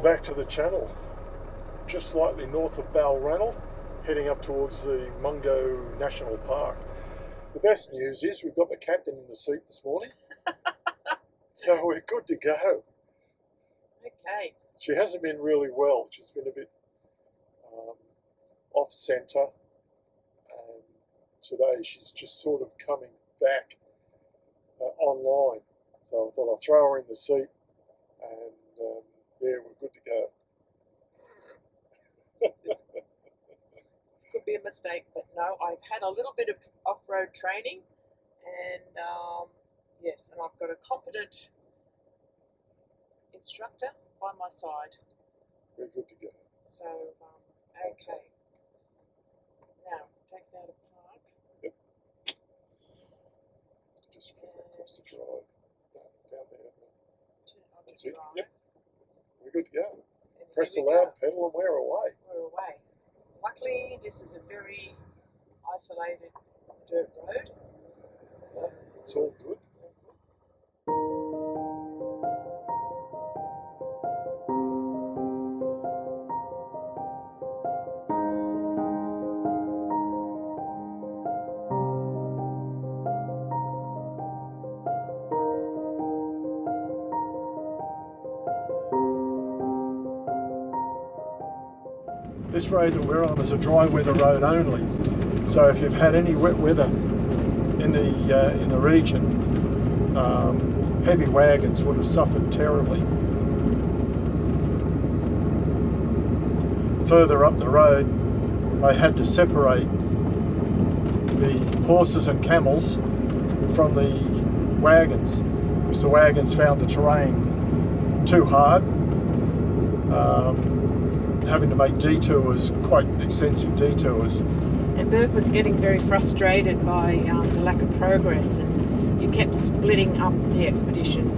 back to the channel. Just slightly north of Balranald, heading up towards the Mungo National Park. The best news is we've got the captain in the seat this morning, so we're good to go. Okay. She hasn't been really well. She's been a bit off-centre. Today she's just sort of coming back online. So I thought I'd throw her in the seat and yeah, we're good to go. This could be a mistake, but no, I've had a little bit of off-road training and yes, and I've got a competent instructor by my side. We're good to go. So, okay. Now, take that apart. Yep. Just flick across the drive. Down there. That's it. Yep. We're good to go. Press the loud pedal and we're away. We're away. Luckily, this is a very isolated dirt road. So it's all good. This road that we're on is a dry weather road only, so if you've had any wet weather in the region, heavy wagons would have suffered terribly. Further up the road, they had to separate the horses and camels from the wagons because the wagons found the terrain too hard. Having to make detours, quite extensive detours. And Burke was getting very frustrated by the lack of progress, and he kept splitting up the expedition,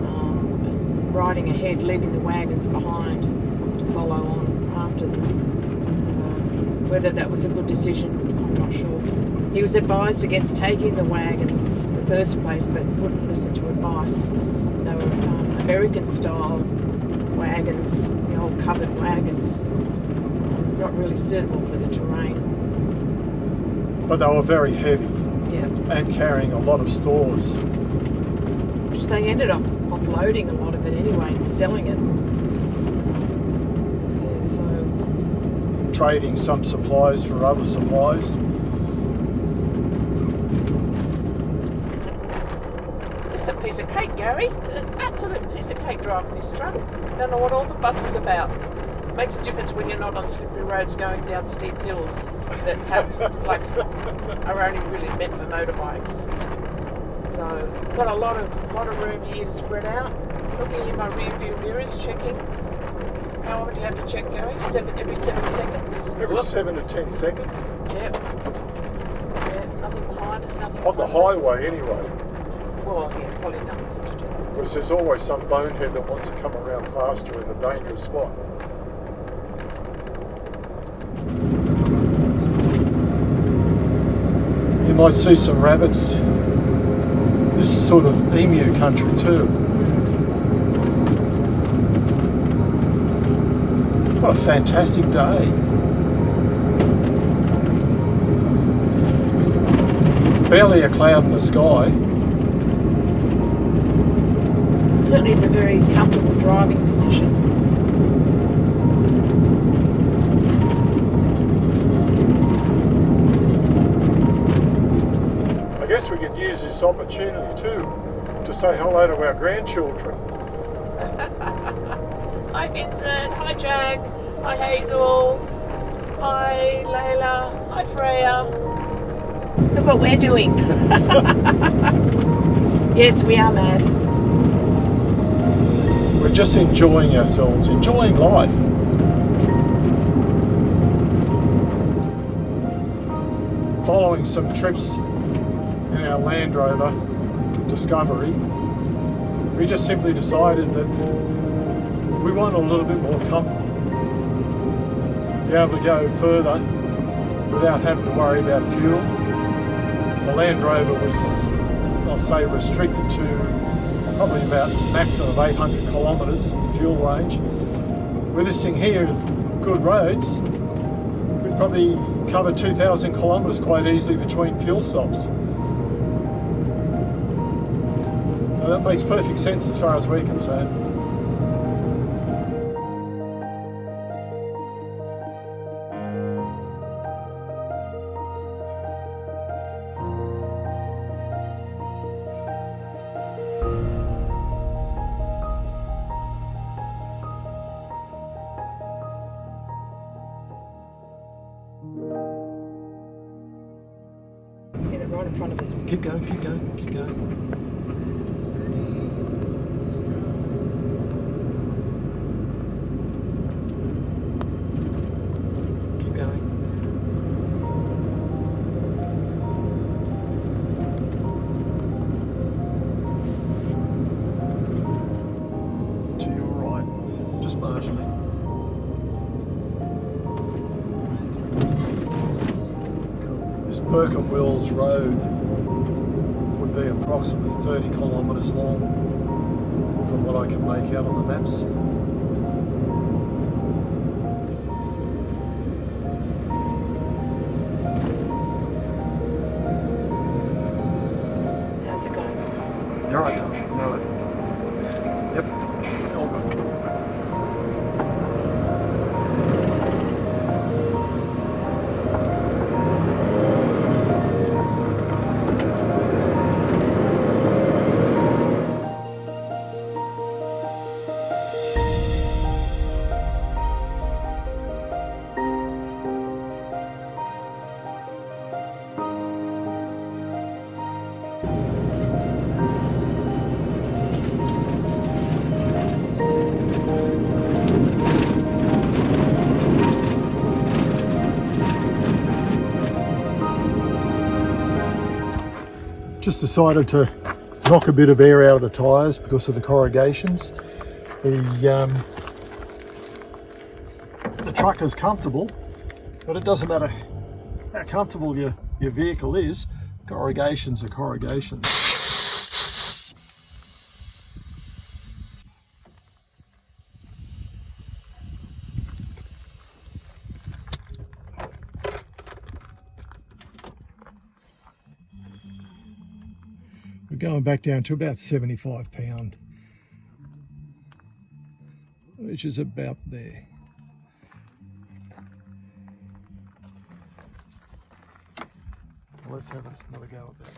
and riding ahead, leaving the wagons behind to follow on after them. Whether that was a good decision, I'm not sure. He was advised against taking the wagons in the first place, but wouldn't listen to advice. They were American-style wagons, the old covered wagons, not really suitable for the terrain. But they were very heavy, yeah, and carrying a lot of stores. Which they ended up offloading a lot of it anyway and selling it. Yeah, so trading some supplies for other supplies. It's a piece of cake, Gary. An absolute piece of cake driving this truck. Don't know what all the fuss is about. Makes a difference when you're not on slippery roads going down steep hills that have are only really meant for motorbikes. So got a lot of room here to spread out. Looking in my rear view mirrors, checking. How often do you have to check, Gary? Every 7 seconds. Every 7 to 10 seconds. Yep. Yeah, nothing behind us, nothing on the highway anyway. Well, yeah, probably nothing to do. Because there's always some bonehead that wants to come around past you in a dangerous spot. You might see some rabbits. This is sort of emu country too. What a fantastic day. Barely a cloud in the sky. Certainly is a very comfortable driving position. I guess we could use this opportunity too to say hello to our grandchildren. Hi Vincent, hi Jack, hi Hazel, hi Layla, hi Freya. Look what we're doing. Yes, we are mad. We're just enjoying ourselves, enjoying life. Following some trips in our Land Rover Discovery, we just simply decided that we want a little bit more comfort. Be able to go further without having to worry about fuel. The Land Rover was, I'll say, restricted to probably about a maximum of 800 kilometres fuel range. with this thing here, good roads, we'd probably cover 2,000 kilometres quite easily between fuel stops. So that makes perfect sense as far as we're concerned. Yeah, they're right in front of us. Keep going, keep going, keep going. Keep going. To your right, just marginally. This Burke and Wills road would be approximately 30 kilometres long from what I can make out on the maps. How's it going? You're right now. You're right. Yep. All good. Just decided to knock a bit of air out of the tyres because of the corrugations. The truck is comfortable, but it doesn't matter how comfortable your vehicle is, corrugations are corrugations. We're going back down to about 75 pound, which is about there. Let's have another go at that.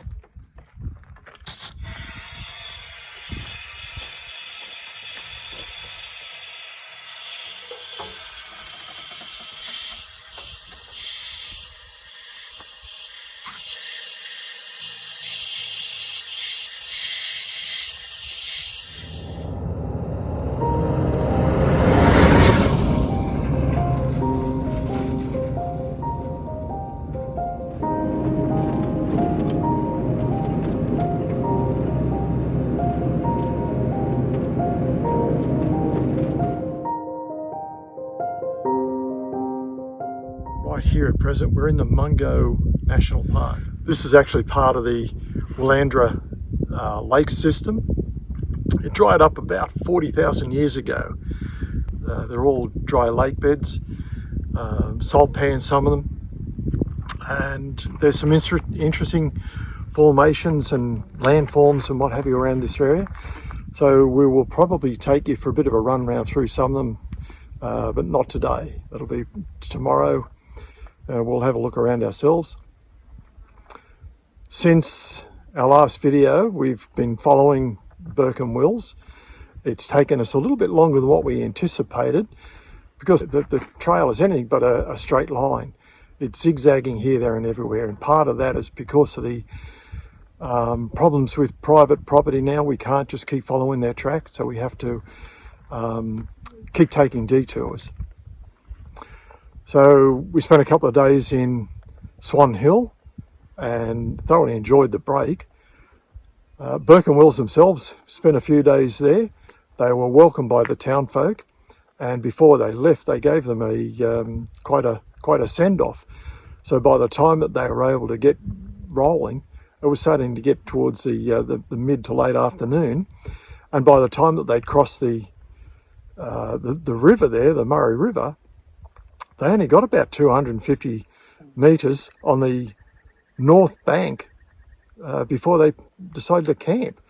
Right here at present, we're in the Mungo National Park. This is actually part of the Willandra lake system. It dried up about 40,000 years ago. They're all dry lake beds, salt pans, some of them. And there's some interesting formations and landforms and what have you around this area. So we will probably take you for a bit of a run round through some of them, but not today. That'll be tomorrow. We'll have a look around ourselves. Since our last video, we've been following Burke and Wills. It's taken us a little bit longer than what we anticipated because the trail is anything but a straight line. It's zigzagging here, there and everywhere, and part of that is because of the problems with private property now. We can't just keep following their track, so we have to keep taking detours. So we spent a couple of days in Swan Hill and thoroughly enjoyed the break. Burke and Wills themselves spent a few days there. They were welcomed by the town folk, and before they left, they gave them a quite a send-off. So by the time that they were able to get rolling, it was starting to get towards the mid to late afternoon, and by the time that they'd crossed the the river there, the Murray River, they only got about 250 metres on the north bank before they decided to camp.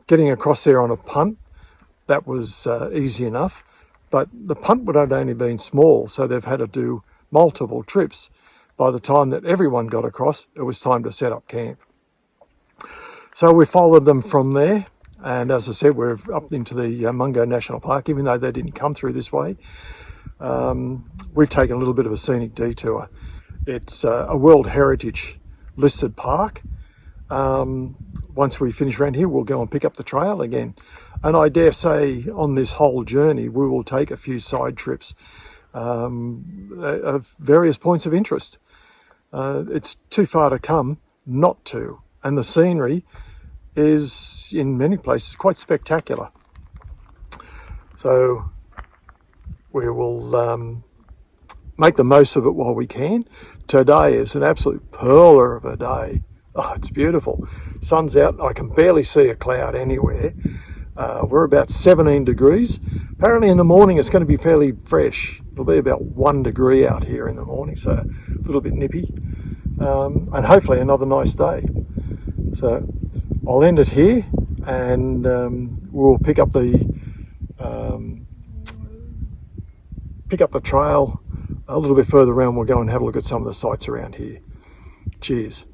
Getting across there on a punt, that was easy enough, but the punt would have only been small, so they've had to do multiple trips. By the time that everyone got across, it was time to set up camp. So we followed them from there, and as I said, we're up into the Mungo National Park, even though they didn't come through this way. We've taken a little bit of a scenic detour. It's a World Heritage listed park. Once we finish around here, we'll go and pick up the trail again. And I dare say on this whole journey, we will take a few side trips of various points of interest. It's too far to come not to. And the scenery is, in many places, quite spectacular. So we will make the most of it while we can. Today is an absolute pearler of a day. Oh, it's beautiful. Sun's out. I can barely see a cloud anywhere. We're about 17 degrees. Apparently in the morning it's going to be fairly fresh. It'll be about 1 degree out here in the morning, so a little bit nippy. And hopefully another nice day. So I'll end it here, and we'll pick up the trail a little bit further around. We'll go and have a look at some of the sites around here. Cheers.